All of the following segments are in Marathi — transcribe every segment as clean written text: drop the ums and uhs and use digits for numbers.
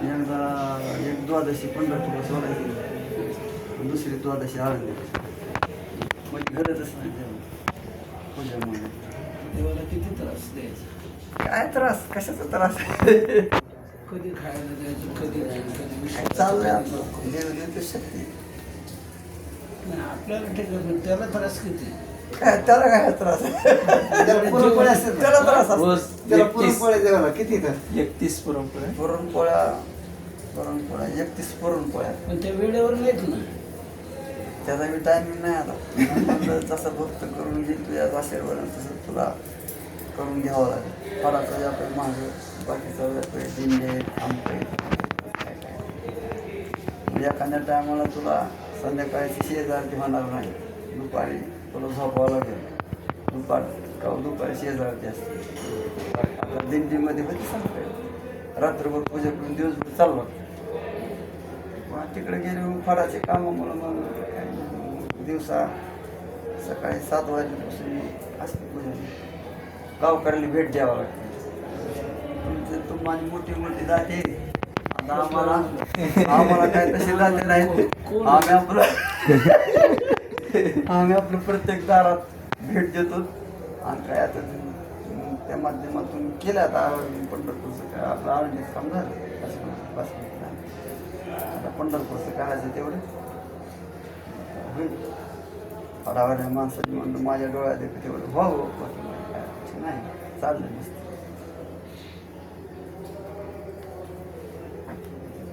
एकदा एक द्वादशी पंढरपूर सोडायची, दुसरी द्वादशी आळंदी. म्हणजे गरजच नाही तेव्हा पूजेमुळे. देवाला किती त्रास द्यायचा, काय त्रास, कशाचा त्रास? कधी खायला द्यायचं, कधी नाही, कधी चाललंय आपलं देव शक्ती. नाही आपल्याला ठीक आहे, पण त्याला त्रास किती? काय त्याला काय त्रास? त्याला पुरणपोळ्या असतात, त्याला त्रास असतो. त्याला पुरणपोळ्या देवाला किती तर 31 पुरणपोळ्या. पुरणपोळ्या 31 पुरणपोळ्या. पण त्या वेळेवर नाहीत ना. त्याचा मी टायमिंग नाही आता. म्हणलं जसं भक्त करून घेईल तुझ्या आशीर्वाद तसं तुला करून घ्यावं लागेल. फळाचा व्यापार माझं, बाकीचा व्यापार दिंडे आमचे काय काय. म्हणजे एखाद्या टायमाला तुला संध्याकाळची शेजारती होणार नाही, दुपारी तुला झोपावं लागेल. दुपारी शेजारती असते. आपल्या दिंडीमध्ये होती संध्याकाळी रात्रभर पूजा करून दिवसभर चालू मग तिकडे गेले मग फळाचे कामामुळं मग काय दिवसा सकाळी 7 वाजल्यापासून असते पूजा. गावकऱ्याला भेट द्यावं लागते. तुम्हाला मोठी मोठी जाते, आता आम्हाला काय तशी जाते नाही. आम्ही आपलं प्रत्येक दारात भेट देतो. आणि काय आता त्या माध्यमातून केलं आता पंढरपूरचं काय आपलं आळंदीचं काम झालं. बस आता पंढरपूरचं करायचं तेवढं होईल. पडावऱ्या माणसाची म्हणून माझ्या डोळ्यात येतं तेवढं व्हावं. काय नाही चाललं मस्त.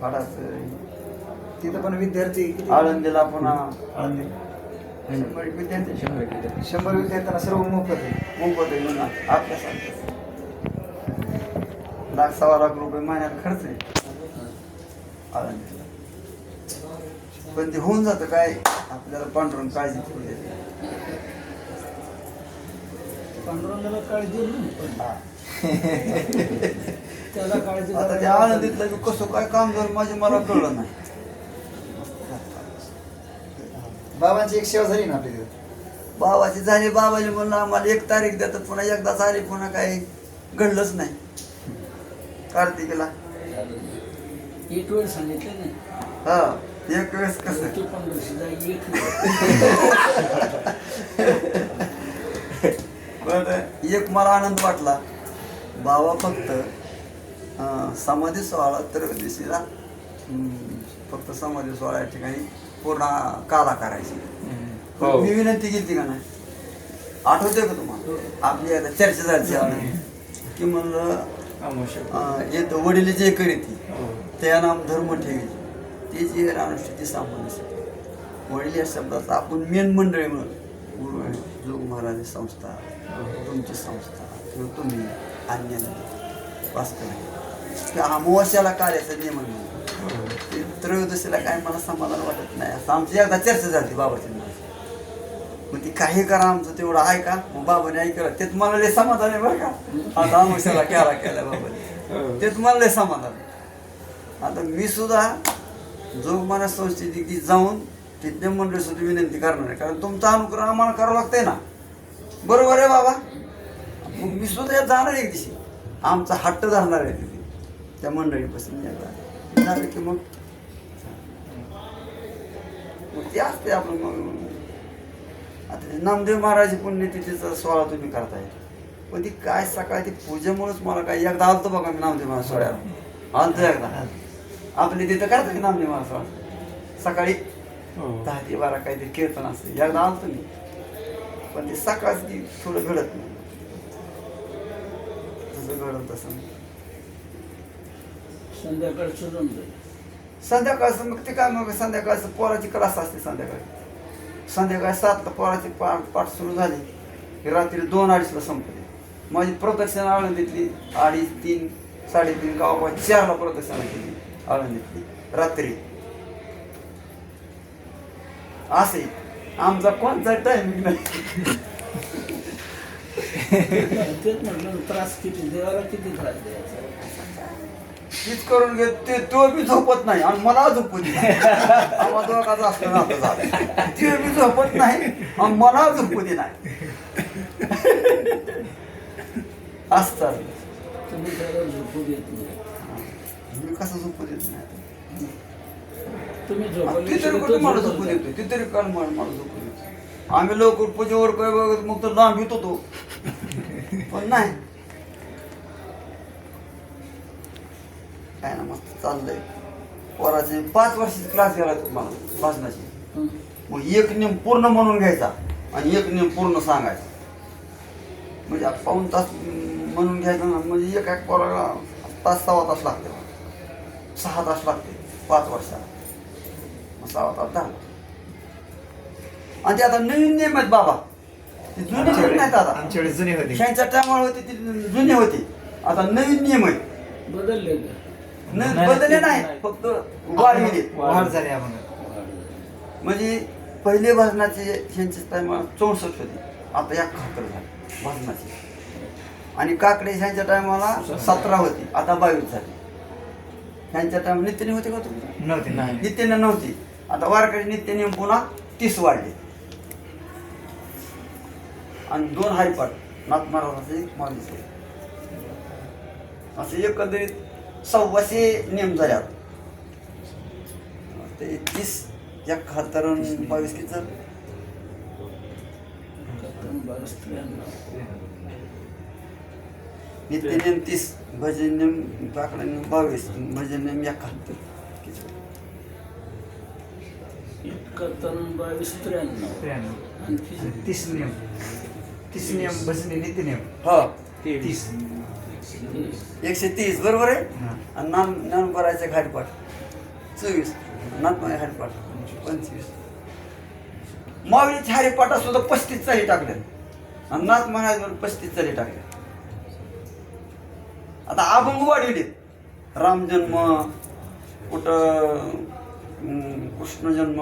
फडाचं तिथं पण विद्यार्थी आळंदीला पुन्हा आळंदी 100 विद्यार्थी 100 विद्यार्थ्यांना सर्व मोफत आहे. मोफत आहे म्हणून आपल्यासारखं 1,00,000-1,15,00,000 रुपये महिन्यात खर्च आहे आळंदीला. पण ते होऊन जातं काय आपल्याला पांढरून काळजी ठेवली. पांडुरंगाला काळजी नाही, त्याला काळजी आता त्या आळंदीतलं कसं काय काम झालं माझे मला कळलं नाही. बाबांची एक सेवा झाली ना आपल्या तिथं. बाबाची झाली, बाबाजी म्हणलं आम्हाला 1 तारीख देतात, पुन्हा एकदा झाली, पुन्हा काही घडलंच नाही. कार्तिकीला एक वेळ सांगितलं नाही. हा एक वेळेस कसं तू 1500 जा, एक बरं. एक मला आनंद वाटला. बाबा फक्त समाधी सोहळा त्रयोदशीला फक्त समाधी सोहळा या ठिकाणी पूर्ण काला करायची. मी विनंती केली का नाही, आठवते का तुम्हाला? आपली आता चर्चा झाली की म्हणलं येतो वडील जे करीत त्या नाम धर्म ठेवी ते जे अनुष्ठिती सामान्य वडील या शब्दाचा आपण मेन मंडळी म्हणून गुरु आहे, जोग महाराज संस्था, तुमची संस्था किंवा तुम्ही अन्य वास्तव अमावस्याला कार्याचं नियमन ते त्रयोदशीला काय मला समाधान वाटत नाही. असं आमची एकदा चर्चा झाली बाबाची. मग ती काही करा आमचं तेवढं आहे का? मग बाबाने ऐकलं ते तुम्हाला लय समाधान आहे बरं का. आता अमावस्याला केला बाबाने ते तुम्हाला लय समाधान. आता मी सुद्धा जोग महाराज संस्थेची जाऊन तिथल्या मंडळी सुद्धा विनंती करणार आहे, कारण तुमचा अनुग्रह आम्हाला करावं लागतंय ना. बरोबर आहे बाबा. मग मी सुद्धा जाणार एक दिवशी, आमचा हट्ट धरणार आहे तिथे त्या मंडळीपासून झालं की मग ते असते आपलं. मग आता नामदेव महाराज पुण्यतिथीचा सोहळा तुम्ही करताय, पण ती काय सकाळी ती पूजेमुळेच मला काय एकदा आलतो बघा मी नामदेव महाराज सोहळ्याला आलतो एकदा. आपली तिथं करता की नामदेव महाराज सोहळा सकाळी 10 ते 12 काहीतरी कीर्तन असते. एकदा आलतो मी, पण ते सकाळच ती थोडं घडत नाही. तसं घडत तसं संध्याकाळचं जमलं. संध्याकाळचं मग ते काय मग संध्याकाळचं पोराची क्लास असते. संध्याकाळी 7ला पोराची पाठ सुरू झाली की रात्री 2-2:30ला संपते. माझी प्रदक्षिणा आळंदीतली 2:30, 3, 3:30 गावापासून 4ला प्रदक्षिणा केली आळंदीतली रात्री. असे आमचा कोणता टायमिंग नाही. तेच म्हटलं त्रास किती, देवाला किती त्रास द्यायचा. तीच करून घेत ते तो बी झोपत नाही आणि मला झोपत नाही. आम्हा दोघांचं असतं ना आता झालं. ते बी झोपत नाही आणि मला झोपत नाही. असतात तुम्ही त्याला झोपू देत नाही. कसं झोपू देत नाही आता. तुम्ही ती तरी कुठं मला झोपू देतो, ती तरी काल मला झोपू देतो. आम्ही लवकर पूजेवर काय बघत मग तर लांब येत होतो पण नाही काय ना मस्त चाललंय. पोराचे 5 वर्षाचे क्लास गेला तुम्हाला भाषणाची. मग एक नियम पूर्ण म्हणून घ्यायचा आणि एक नियम पूर्ण सांगायचा. म्हणजे आता पाऊण तास म्हणून घ्यायचा ना, म्हणजे एक पोराला तास 6 तास लागते, 6 तास लागते 5 वर्षाला. 6 तास झाला. आणि ते आता नवीन नियम आहेत बाबा, ते जुने नियम नाहीत आता. आमच्या वेळेस जुने होते. शांच्या टायमाला होते ते जुने होते, आता नवीन नियम आहेत. बदलले का? नाही बदलले नाही, फक्त वाढविले. वाढ झाली आपण. म्हणजे पहिले भाजनाचे ह्यांच्या टायमाला 64 होते, आता 71 झाले भाजनाचे. आणि काकडे ह्यांच्या टायमाला 17 होती, आता 22 झाली. ह्यांच्या टायमाला नित्य नियम होते का तुम्ही? नव्हते. नाही. नित्य नियम नव्हती, आता वारकरी नित्य नियम पुन्हा 30 वाढले. आणि 2 हरिपाठ नाथ महाराजाचे 22 आहे. असे एकंदरीत 100 नियम झाले. ते 30 71 22 किती नित्य नियम 30, भजन नियम काकडे नियम 22, भजन नियम 71 किती? 71, 22, 93. 30 नियम. 30 नियम भजनी नित्य नियम. हा 30. 130 बरोबर आहे. हा. आणि नाम करायचे हरिपाठ 24, नाथमाय हरिपाठ 25. माऊलीचे हरिपाठात सुद्धा 35 चाली टाकले आणि नाथ महाराज 35 चाली टाकले. आता अभंग वाढविले. रामजन्म, कुठं कृष्ण जन्म,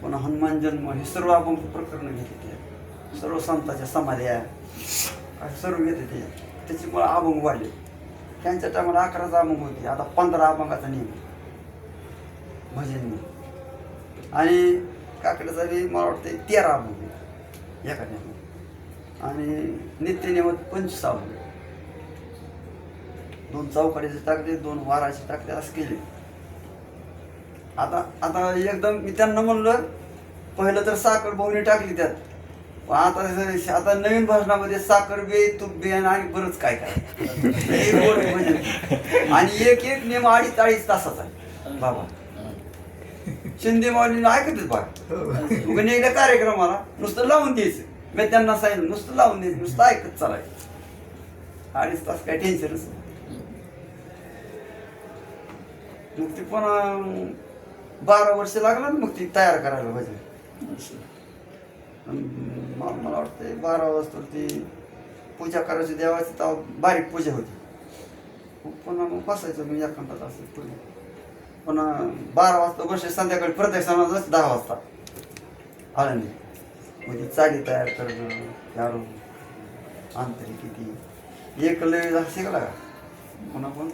पुन्हा हनुमान जन्म, हे सर्व अभंग प्रकरण घेते. सर्व संतांच्या समाध्या सर्व घेते ते. त्याच्यामुळे अभंग वाढले. त्यांच्या टायमाला 11 अभंग होते, आता 15 अभंगाचा नियम भजन नियम. आणि काकड्याचा बी मला वाटतं 13 अभंग एका नियमात. आणि नित्य नियमात 25 अभंग. 2 चौकडीचे टाकले, 2 वाराचे टाकले, असं केले. आता एकदम मी त्यांना म्हणलं, पहिलं तर साखर बहुणी टाकली त्यात, पण आता नवीन भाषणामध्ये साखर बे, तूप बे आणि बरंच काय काय. आणि एक नियम 2.5 तासाचा आहे बाबा. शिंदे माऊलीने ऐकतच बघा, एकदा कार्यक्रमाला नुसतं लावून द्यायचं. मी त्यांना सांगितलं नुसतं लावून द्यायचं, नुसतं ऐकत चालायचं. 2.5 तास काय टेन्शनच नाही. मग ती पण 12 वर्ष लागलं ना मग ती तयार करायला भजन. मला वाटतं 12 वाजता ती पूजा करायची देवाची, तेव्हा बारीक पूजा होती. पुन्हा मग बसायचं मी एकांतात असं पूजा. पुन्हा 12 वाजता बसे, संध्याकाळी प्रत्येक सणाला 10 वाजता आळंदी. म्हणजे चाली तयार करणं, यारो आंतरिक किती एक लय शिकला का. पुन्हा पण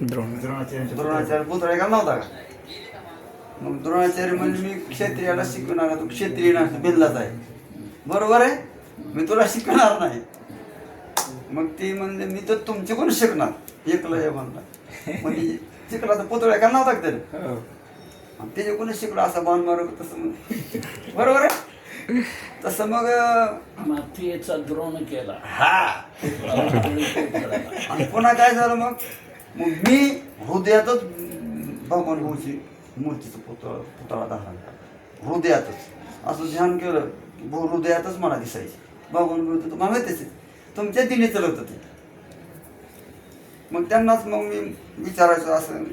द्रोणाचार्य पुतळा का नव्हता का. मग द्रोणाचार्य म्हणजे मी क्षत्रियाला शिकवणार, तू क्षत्रिय नसतो बिल्लाच आहे. बरोबर आहे, मी तुला शिकवणार नाही. मग ती म्हणजे मी तर तुमचे कोण शिकणार, एकलं हे म्हणला. म्हणजे शिकला तर पुतळ्या का नव्हता का त्याने, त्याचे कोणी शिकलो असं बाण मारू तसं. बरोबर आहे. तसं मग मातीचा द्रोण केला. हा. आणि पुन्हा काय झालं मग मी हृदयातच भगवान भाऊची मूर्तीचं पुतळा धारण हृदयातच असं ध्यान केलं की भाऊ हृदयातच मला दिसायची. भगवान भाऊ तुम्हाला माहितीच तुमच्या दिने चालवतं ते. मग त्यांनाच मग मी विचारायचं असं,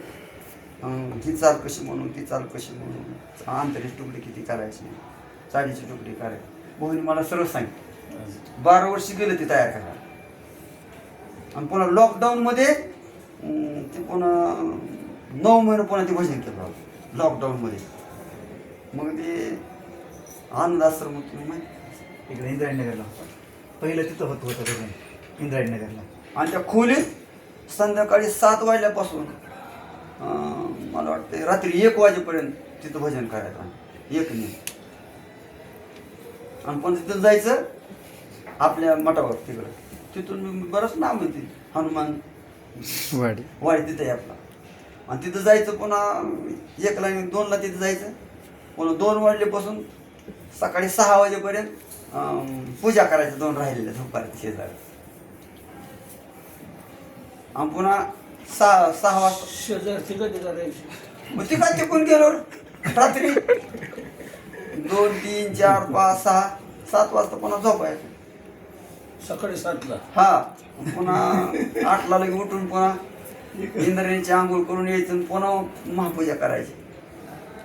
ही चाल कशी म्हणून, ती चाल कशी म्हणून, आंतरिक तुकडी किती करायची, चालीची तुकडी करायची. भाऊने मला सर्व सांगितलं. 12 वर्ष गेलं ते तयार करायला. आणि पुन्हा लॉकडाऊनमध्ये ते पुन्हा 9 महिने पुन्हा ते भजन केलं लॉकडाऊनमध्ये. मग ते आनंद आश्रम तुम्ही माहिती इकडे इंद्रायणनगरला पहिलं तिथं होतं भजन इंद्रायणनगरला. आणि त्या खोलीत संध्याकाळी 7 वाजल्यापासून मला वाटतं रात्री 1 वाजेपर्यंत तिथं भजन करायचं. एक नाही. आणि पण तिथं जायचं आपल्या मठावर तिकडं. तिथून बरंच नाव म्हणते, हनुमान वाडी वाडी तिथे आहे आपला. आणि तिथं जायचं पुन्हा 1ला आणि 2ला तिथं जायचं. पुन्हा 2 वाजल्यापासून सकाळी 6 वाजेपर्यंत पूजा करायचं 2 राहिलेल्या दुपारी शेजारी. आणि पुन्हा 6 वाजता शेजारची कधी करायची? मग ती काय तिकून गेलो रात्री 2, 3, 4, 5, 6, 7 वाजता पुन्हा झोपायचं. सकाळी 7ला. हा पुन्हा 8ला लगे उठून पुन्हा इंद्रायणीची आंघोळ करून यायचं आणि पुन्हा महापूजा करायची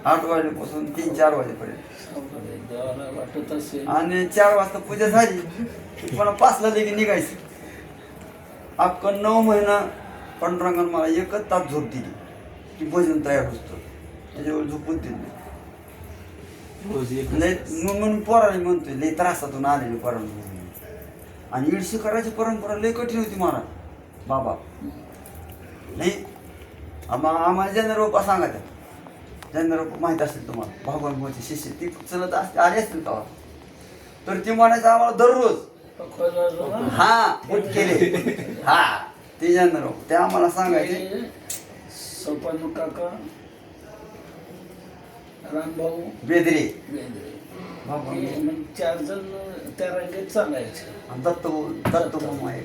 8 वाजेपासून 3-4 वाजेपर्यंत. देवाला वाटत असेल आणि 4 वाजता पूजा झाली की पुन्हा 5ला लगे निघायचं. अख्खं 9 महिना पांडुरंगानं मला 1च तास झोप दिली की भजन तयार होतं. त्याच्यावर झोपूच दिली नाही. लय म्हणून पोराला म्हणतोय लय त्रासातून आलेली पोरांना. आणि इडशी करायची परंपरा लय कठीण होती मला बाबा. नाही आम्हाला जनरबापा सांगा त्या जनरबापा माहीत असेल तुम्हाला भगवान भाऊचे शिष्य ती चलत असते आले असतील तेव्हा. तर ती म्हणायचं आम्हाला दररोज हा उठ केले हा ते जनरबापा ते आम्हाला सांगायचे. सौपानू काका, रामभाऊ बेदरे बेंद्रे भगवान हे मग 4 जण त्या रांगेत चालायचे. आणि दत्तभाऊ आहे.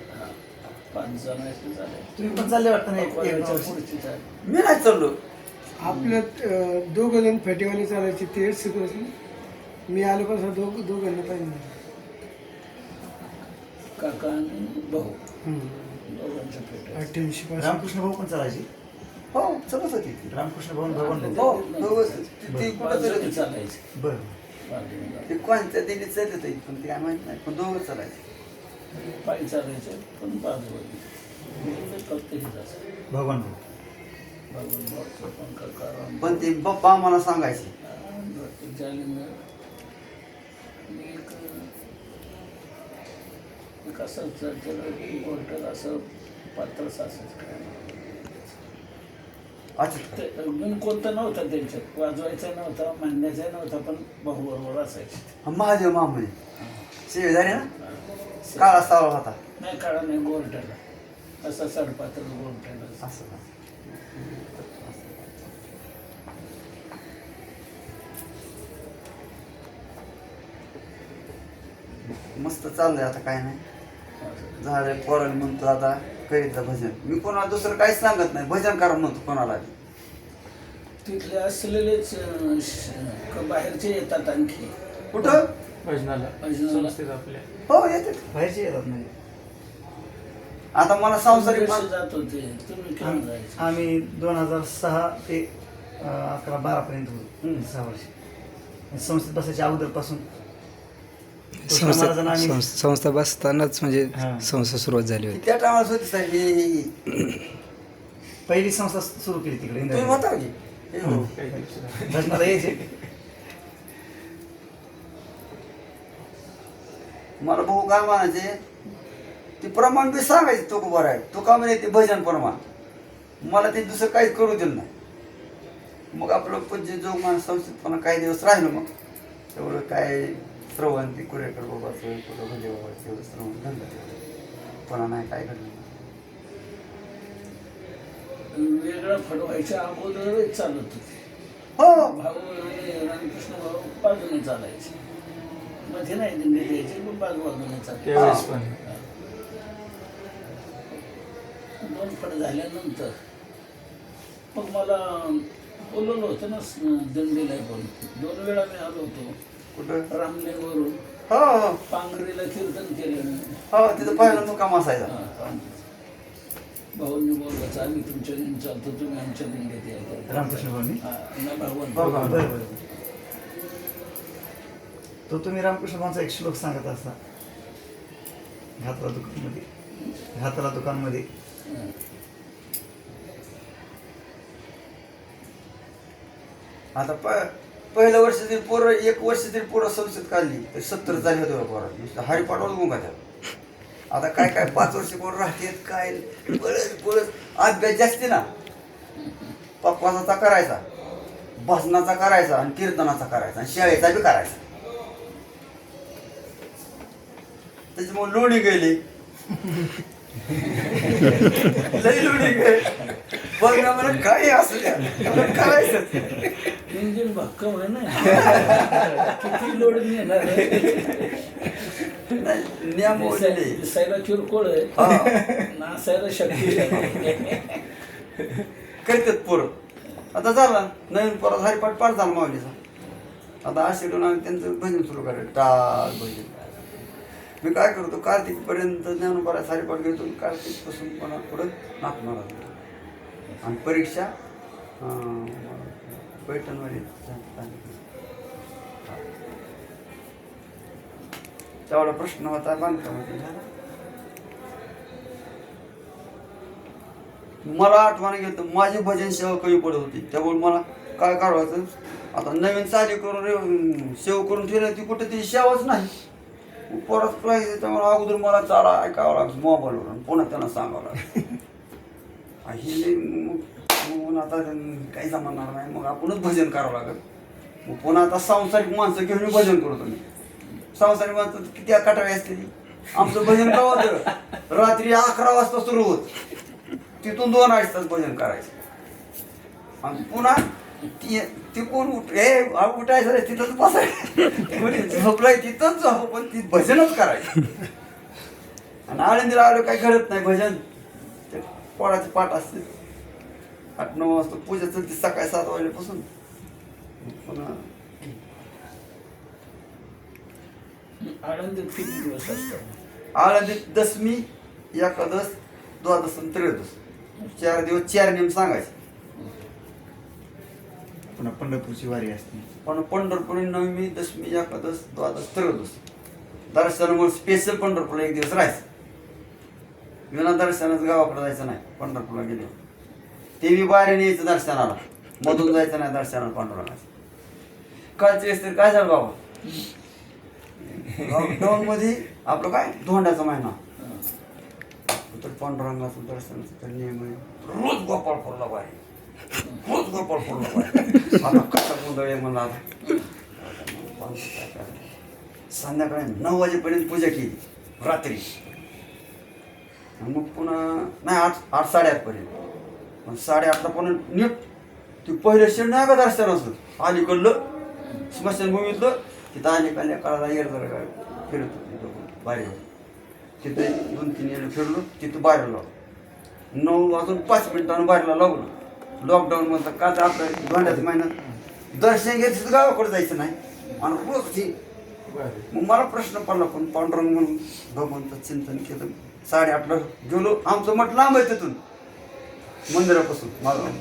5 जण असे चालायचे. तुम्ही पण चालले वाटतं नाही पकवायच्या पुढची चाल. मी नाही चाललो. आपल्या 2 जण फेटेवाले चालायचे ते शिकवायचे. मी आल्यापासून दोघांना पाहिजे. काका आणि भाऊ दोघांच्या पेट 88 पासून रामकृष्ण भाऊ पण चालायचे. हो चलत होती ती. रामकृष्ण भाऊ भगवान हो भाऊ. व्यवस्थित ती कुठं तरी होती. चालायचे. बरं. ते कोणत्या दिल्लीत चालत होती पण ते काय माहित नाही पण दोघं चालायचे. पायी चालायचे पण बाजूला फक्त हे जायचं. भगवान भाऊ. भगवान भाऊ पण काका राम पण ते बाप्पा आम्हाला सांगायचे एक असं गोल्टर असं पात्र असायचं काय अच्छा ते अजून कोणतं नव्हतं त्यांच्यात वाजवायचा नव्हता म्हणण्याचा नव्हता पण भाऊ बरोबर असायचे. महादेव मामुली शेजारी ना काळा सावळा होता नाही काळा नाही गोल्टरला असा सडपात्र गोल्टरला असं का? मस्त चाललंय आता काय नाही झालं. पोराला म्हणतो आता करीत भजन. मी कोणाला दुसरं काहीच सांगत नाही भजन करा म्हणतो कोणाला. तिथले असलेलेच बाहेरचे येतात आणखी कुठं भजनाला हो येते. बाहेरचे येतात म्हणजे आता मला संसारिक जात होते तुम्ही केव्हा जायचे? आम्ही 2006 ते 11-12 पर्यंत होतो. 6 वर्ष संस्थेत बसायच्या अगोदरपासून महाराजांना आम्ही संस्था बसतानाच म्हणजे हां. संस्था सुरुवात झाली होती. त्या टायमाला होती साहेब ही पहिली संस्था सुरू केली तिकडे तुम्ही इंदिरा. होता की हे हो. भजनाला यायचे. मला भाऊ काय म्हणायचे ते प्रमाण बी सांगायचे तो बरं आहे तो का म्हणे ते भजन प्रमाण. मला ते दुसरं काहीच करू दिलं नाही. मग आपलं पूज्य जोगमान संस्कृतपणा काही दिवस राहिलो. मग तेवढं काय श्रवण ते कुरेकर बाबाचं कुठं भजे बाबाचं तेवढं श्रवण घडलं तेवढं पुन्हा नाही काय घडलं. वेगळा फडवायच्या अगोदरच चालत होते. हो भाऊ आणि रामकृष्ण भाऊ बाजूने चालायचे. मध्ये नाही दिंडी द्यायची पण बाजूने चालायचे. 2 फड झाल्यानंतर मग मला बोलवलं होतं ना दिंडीला पण 2 वेळा मी आलो होतो. कुठं रामलिंगवरून हो हो पांगरीला कीर्तन केलं. हो तिथं पहिला मुक्काम असायचा. भाऊंनी बोलवायचं आम्ही तुमच्या दिंडीत चालतो तुम्ही आमच्या दिंडीत यायचं. रामकृष्ण भाऊंनी. भगवान बरं बरं. तो तुम्ही रामकृष्ण भाऊंचा एक श्लोक सांगत असता घातला दुकानमध्ये आता पहिल्या वर्षातील पोरं 1 वर्षातील पोरं संसद काढली तर 70 झाली होते पोरं हरिपाठवलं गुंगा त्या. आता काय 5 वर्ष पोरं राहतात काय पळत अभ्यास जास्ती ना. पक्वाचा करायचा भजनाचा करायचा आणि कीर्तनाचा करायचा आणि शाळेचा बी करायचा. त्याच्यामुळे लोणी गेली लई लोडिंग आहे. बघ ना मला काय असू द्या आपल्याला करायचं. इंजिन भक्कम आहे ना, किती लोड नेणार आहे. नाही, नियम ओढले. दिसायला किरकोळ आहे, हा नासायला शक्तिशाली. करतात पोरं. आता झाला नवीन परत हरिपाठ पाठ झाला माऊलीचा. आता आशिडून आम्ही त्यांचं भजन सुरू करायचं, टाळ भजन. मी काय करतो, कार्तिकपर्यंत ज्ञानोबाराचं हरिपाठ घेतो, कार्तिकपासून पण पुढं नाचणार असतो. आणि परीक्षा पैठणवाडी तेवढा प्रश्न होता बांधकामाचा झाला. मला आठवण घेतो माझी भजन सेवा कमी पडत होती, त्यामुळे मला काय करायचं, आता नवीन चाली करून सेवा करून ठेवलं ती कुठे ती सेवाच नाही. परत पाहिजे त्यामुळे अगोदर मला चाला ऐकावं लागतं मोबाईलवर, पुन्हा त्यांना सांगावं लागतं. ही मग आता काही जमणार नाही, मग आपणच भजन करावं लागेल. मग पुन्हा आता सांसारिक माणसं घेऊन मी भजन करतो. मी सांसारिक माणसं किती कटाळी असते. आमचं भजन का होतं, रात्री 11 वाजता सुरू होत, तिथून 2 अडीच तास भजन करायचं. आणि पुन्हा ती कोण उठायचं रे तिथंच बसायचं, झोपलाय तिथंच झोप, पण ती भजनच करायचं. आणि आळंदीला आलं काही घडत नाही भजन, ते पोळाचे पाठ असते. 8-9 वाजता पूजा चलते सकाळी 7 वाजल्यापासून. पुन्हा आळंदीत किती दिवस असतात? आळंदीत दशमी, एकादश, द्वादश आणि त्रयोदश 4 दिवस 4 नेम सांगायचे. पुन्हा पंढरपूरची वारी असते. पण पंढरपूर नवमी, दशमी, एकादश, द्वादश, त्रयोदश दर्शनामुळे स्पेशल पंढरपूरला 1 दिवस राहायचं. विना दर्शनाच गावाकडे जायचं नाही. पंढरपूरला गेले ते बी बाहेर यायचं दर्शनाला, मधून जायचं नाही दर्शनाला पांडुरंगाचं. कालचे असते काय झालं बाबा, लॉकडाऊन मध्ये आपलं काय धोंड्याचा महिना, तर पांडुरंगाचं दर्शनाचं तर नियम आहे, रोज गोपाळपूरला बाहेर, रोज गोपाळपूरला बाहेर. आता कसा गोंधळ आहे मला. आता संध्याकाळी 9 वाजेपर्यंत पूजा केली रात्री. मग पुन्हा नाही 8 साडेआठ पर्यंत, पण 8:30ला पुन्हा नीट ती पहिलं शेड नाही का दर्शन असतं, अलीकडलं स्मशानभूमीतलं तिथं अलीकडल्या काळाला येरजळ फिरत होती बाहेर. तिथं 2-3 येणं फिरलो, तिथं बाहेर लागलो. 9 वाजून 5 मिनिटांनं बाहेरला लागलो. लॉकडाऊन मधलं का तर आपलं धोंड्याच्या महिन्यात दर्शन घ्यायचं गावाकडे जायचं नाही. आणि रोज मग मला प्रश्न पडला, पण पांडुरंग म्हणून भगवंताचं चिंतन केलं. 8:30ला गेलो. आमचं मठ लांब आहे तिथून मंदिरापासून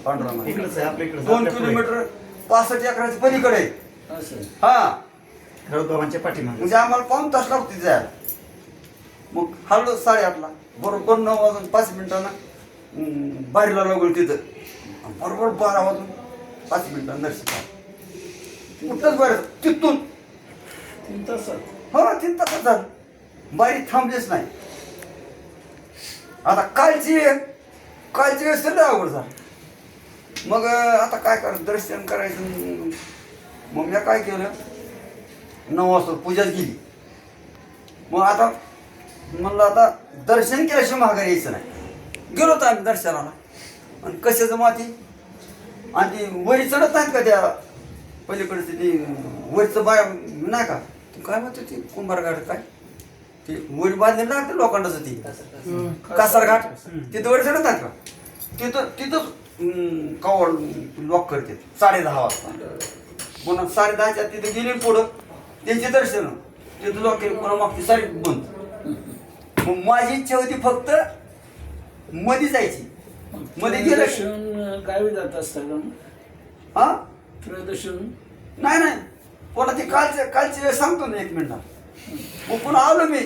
पांडुरंग, इकडंच आहे आपल्या इकडं 2 किलोमीटर 65 एकराच्या पलीकडे आहे. असं हा बाबांच्या पाठीमागे. म्हणजे आम्हाला 1 तास लागते जायला. मग हल्लो 8:30ला बरोबर 9 वाजून 5 मिनिटांना बाहेरला लागलो तिथं. बरोबर 12 वाजून 5 मिनिटांना दर्शन कुठंच बाहेर तिथून 3 तासात. हो 3 तासात झालं. बारी थांबलेच नाही. आता कालची वेळ सगळं अवघड झालं. मग आता काय करायचं, दर्शन करायचं. मग मी काय केलं, 9 वाजता पूजाच गेली. मग आता म्हणलं आता दर्शन केल्याशिवाय माघारी यायचं नाही. गेलो तर आम्ही दर्शनाला. आणि कशाचं माती आणि ती वरी चढत नाहीत का त्या पलीकडची ती वरचं बाय नाही का, ती काय म्हणते ती कुंभारघाट काय ती वरी बांधलेलं लागतं लोखंडाचं, ती कासारघाट, तिथं वर चढत नाहीत का, तिथं कवळ लॉक करते 10:30 वाजता. पुन्हा 10:30च्या तिथे गेली पुढं त्यांची दर्शन तिथं लॉक केली. पुन्हा मागची सारी बंद. मग माझी इच्छा होती फक्त मध्ये जायची. मध्ये गेलं त्रयोदशीहून गावी जात असतं का? हा त्रयोदशीहून नाही पुन्हा ती कालची वेळ सांगतो ना 1 मिनिटात. मग पुन्हा आलो मी.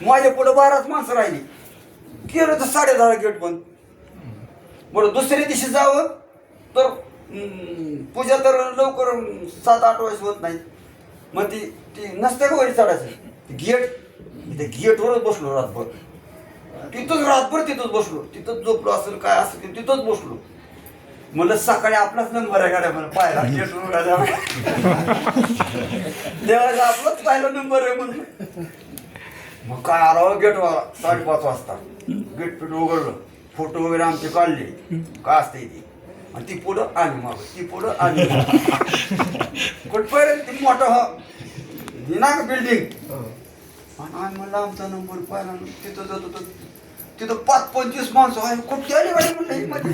माझ्या पुढे 12च माणसं राहिली. गेलं तर 10:30 गेट बंद. बरं दुसऱ्या दिवशी जावं तर पूजा तर लवकर 7-8 वाजता होत नाही. मग ती नसते का वरी चढायचं गेट, तिथे गेटवरच बसलो रातभर. तिथंच बसलो. तिथंच झोपलो असेल काय असेल तिथंच बसलो. म्हणलं सकाळी आपलाच नंबर आहे गाड्या मला पाहिला गेटवर देवाचा आपलाच पाहिला नंबर आहे म्हणून. मग काय आला गेटवर 5:30 वाजता. गेट पेट उघडलं, फोटो वगैरे आमचे काढले, का असते ती आणि ती पुढं आली मागं, ती पुढं आली कुठपर्यंत ती मोठं ना बिल्डिंग. आणि आम्ही म्हणलं आमचा नंबर पाहिला, तिथं जात होतो, तिथं 5-25 माणसं आहे, कुठची आली बाई म्हणलं ही मध्ये.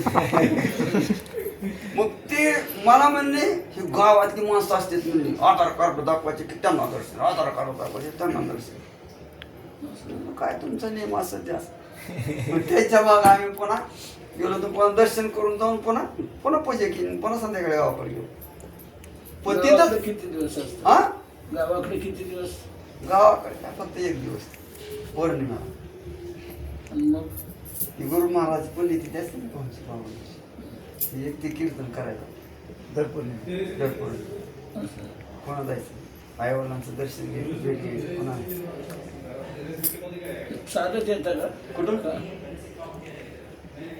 मग ते मला म्हणले ही गावातली माणसं असतात म्हणले, आधार कार्ड दाखवायचे की त्यांना दर्शन, आधार कार्ड दाखवायचे त्यांना दर्शन. काय तुमचा नियम असं ते असं. मग त्याच्या मग आम्ही पुन्हा गेलो तर पुन्हा दर्शन करून जाऊन पुन्हा पूजा केली, पुन्हा संध्याकाळी गावाकडे गेलो. पण गावाकडे तिथं किती दिवस असतात? हा गावाकडे किती दिवस? गावाकडे काय फक्त 1 दिवस पौर्णिमा. आणि मग ती गुरु महाराज पुण्यतिथी असते ना कोणची पावन, एक ते कीर्तन करायचं दरपौर्णिमा. दर पौर्णिमा. असं. कोणा जायचं, आईवडिलांचं दर्शन घ्यायचं, भेट घ्यायची पुन्हा. चालत येतं का? कुठून? का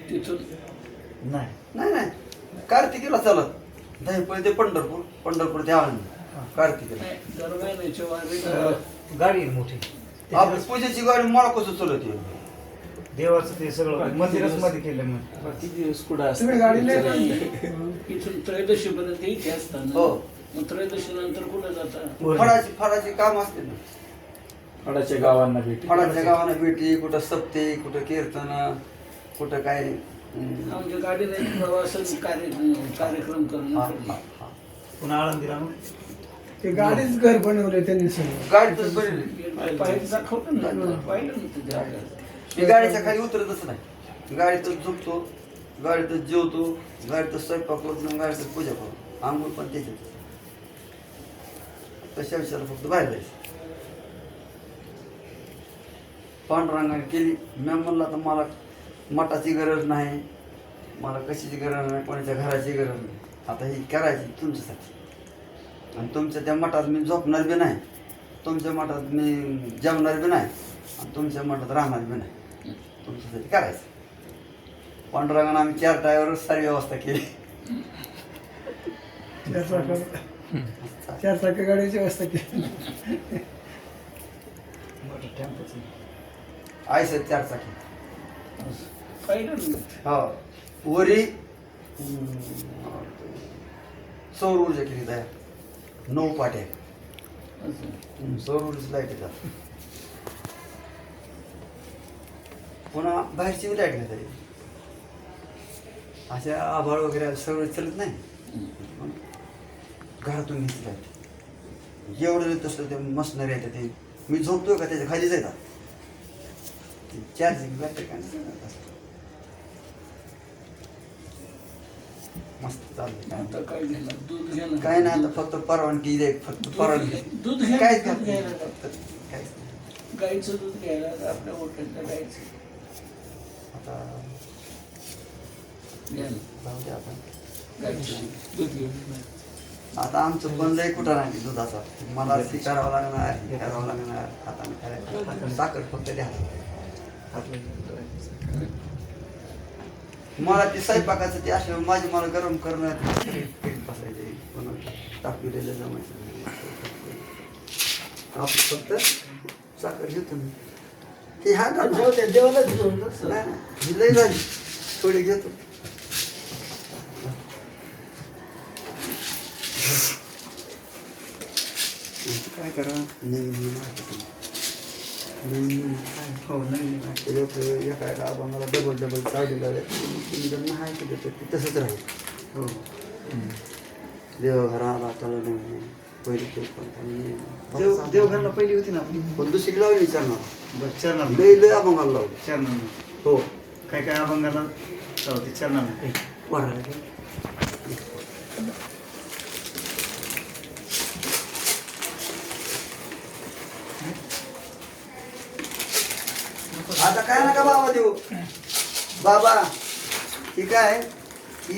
तिथून? नाही नाही कार्तिकीला चालत दहीपळी ते पंढरपूर ते आळंदी कार्तिकीला. नाही, दर महिन्याच्या वारी गाडी आहे मोठी. आपली पूजेची गाडी मला कसं चालत येईल. देवाचं ते सगळं मंदिरच मध्ये केलं मग. किती दिवस कुठं तुम्ही गाडी नाही इथून त्रयोदशीपर्यंत इथे असताना हो. मग त्रयोदशी नंतर कुठं जाता? फळाची काम असते ना, फळाच्या गावांना भेट फळाच्या गावाला भेटी, कुठं सप्ते, कुठं कीर्तन, कुठं काय. आमच्या गाडीने प्रवास कार्यक्रम हा, करणं. हा, हा. पुन्हा आळंदीला मग ते गाडीच घर बनवले त्यांनी सगळं. गाडीतच बनवली. पाहिजे दाखवलं ना, पाहिलं ना ते जागा. मी गाडीच्या खाली उतरतच नाही, गाडीतच झोपतो, गाडीतच जेवतो, गाडीतच स्वयंपाक करतो, गाडीतच पूजा करतो, आंघोळ पण त्याच्यात. तशा विचार फक्त बाहेर जायचं. पांडुरंगाने केली. मी म्हणला तर मला मठाची गरज नाही, मला कशाची गरज नाही, कोणाच्या घराची गरज नाही. आता ही करायची तुमच्यासाठी. आणि तुमच्या त्या मठात मी झोपणार बी नाही, तुमच्या मठात मी जमणार बी नाही, आणि तुमच्या मठात राहणार बी नाही. तुमच्यासाठी करायचं. पांडुरंगाने आम्ही 4 टायरवर सारी व्यवस्था केली. 4 चाकी गाडीची व्यवस्था केली. टेम्पोच आयसर 4 चाकी. पाहिलं ना. हो. वरी सौर ऊर्जा केली तयार, 9 पाट्या असं. सौर ऊर्जा लाईट येतात. पुन्हा बाहेरची बी लाईट घेता येईल. अशा आभाळ वगैरे सगळं चालत नाही, घरातून घेतली लाईट. एवढं तसं ते मशनरी येतात ते, मी झोपतोय का त्याच्या खालीच येतात. चार्जिंग बॅटरी काय नसतं. मस्त चालतं. आता काय घेणार? दूध घेणार? काय नाही, आता फक्त परवानगी द्या, फक्त परवानगी. दूध घ्यायला काहीच दूध घात घ्यायला नाही. लागतं. काहीच नाही. गाईचं दूध घ्यायला आपल्या हॉटेलच्या गाईचं आता घ्यायला जाऊ दे आपण. गाईचं दूध घेऊन आता आमचं बंद आहे कुठं नाही दुधाचा. मला ती करावं लागणार, हे करावं लागणार. आता मी करायचं साखर फक्त द्या. मला ते स्वयंपाकाचं ते असल्यावर मला गरम करणं बसायचे, पुन्हा टाकलेलं जमायचं. आपण फक्त साखर घेतो मी. ते हा ना देवाला घेऊन नाही, ही लई झाली, थोडी घेतो. काय करा, नवीन हो नवीन एका आम्हाला डबल चावडी लावल्या. नाही केलं तर ते तसंच राहील. हो देवघराला चालू पहिली ते देवघरला पहिली होती ना आपली. पण दुसरी लावली विचारणार. बरं चरणार लई अभंगाला लावली. चरणार हो काय काय अभंगाला चालते चरणार. वराला आता काय नका बाबा देऊ. बाबा ठीक आहे की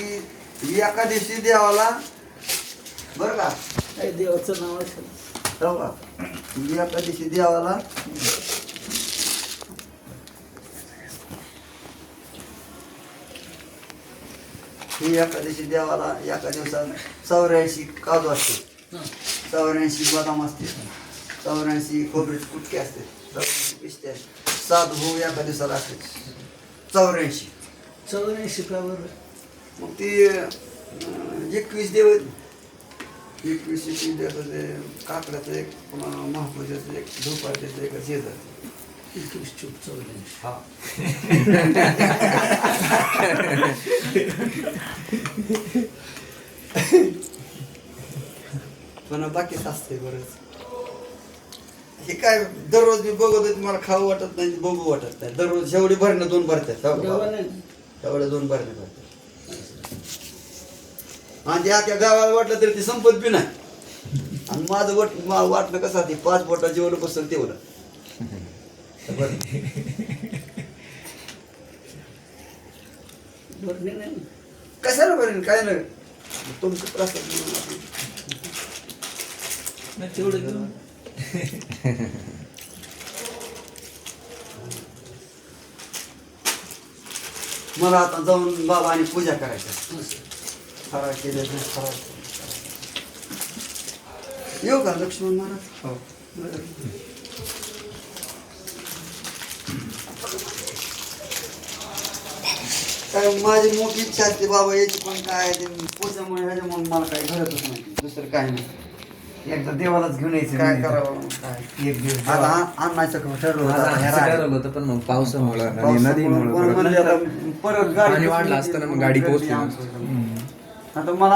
एका दिवशी देवाला बरं का, काय देवाचं नाव असेल हो का, एका दिवशी देवाला ही एका दिवशी देवाला एका दिवसात 84 काजू असते, 84 बदाम असते, 84 खोबऱ्याचे कुटके असते, 84 पिस्ते असते, 7 भाऊ एका दिवसाला असते 84. 84 का बरं? मग ती 21 दिवस 21 देवाचं ते काकड्याचं एक, पुन्हा महापूजाचं एक, झोपाळ्याचं एक, शेजार 21-84. हा. पण बाकीच असते बरंच. हे काय दररोज मी बघत मला खाऊ वाटत नाही, बघू वाटत नाही. दररोज जेवढी भरणं 2 भरतात डबा नाही. तेवढ्या 2 भरणे भरतात. आणि ते अख्या गावाला वाटलं तरी ते संपत बी नाही. आणि माझं वाटलं कसं ते 5 बोटा जेवढं बसल तेवढं. बरं. बरं नाही. कशाला बरं काय नाही तुमचं प्रसाद नाही तेवढं घेऊन मला आता जाऊन बाबा आणि पूजा करायची. फराळ केले फराळ. येऊ का लक्ष्मण महाराज? हो. काय माझी मोठी इच्छा असते बाबा याची, पण काय ते पूजामुळे ह्याच्यामुळे मला काही घडतच नाही. दुसरं काही नाही. एकदा देवालाच घेऊन यायचं. काय करावं मग काय. एक दिवस आता आणायचं ठरवलं होतं. आता ह्या असं रात्री. ठरवलं होतं पण मग पावसामुळं आणि पावसामुळं नदीमुळं कोण म्हणले आता परत गाडी पाणी वाढलं बसली असतं ना, मग होती, गाडी गर्दी पोहोचली आमच्याकडे. आता मला